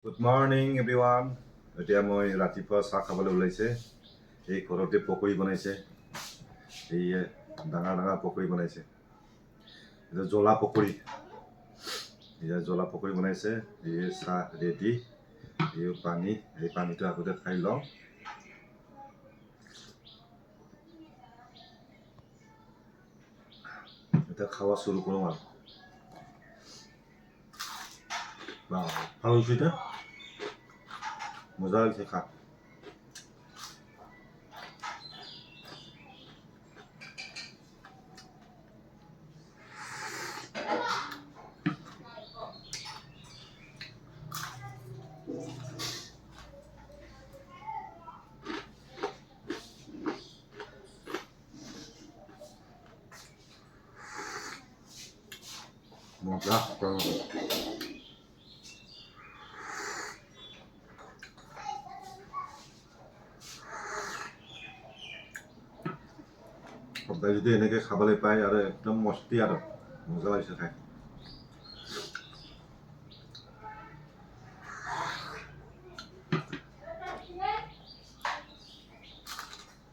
Good morning everyone. এতিয়া মই ৰাতিপুৱা চাহ খাবলৈ ওলাইছে। এই ঘৰতে পকৰি বনাইছে। এই ডাঙৰ পকৰি বনাইছে। এটা জ্বলা পকৰি। এই জ্বলা পকৰি বনাইছে। এই চাহ ৰেডি। এই পানী, এই পানীটো আগতে খাই লওঁ। এটা খাওয়া শুরু করো আর ভালো হয়েছে এটা, মজা লাগছে খা। মজা সদায় যদি এনেকৈ খাবলৈ পায় আৰু একদম মস্তি আৰু মজা লাগিছে খাই।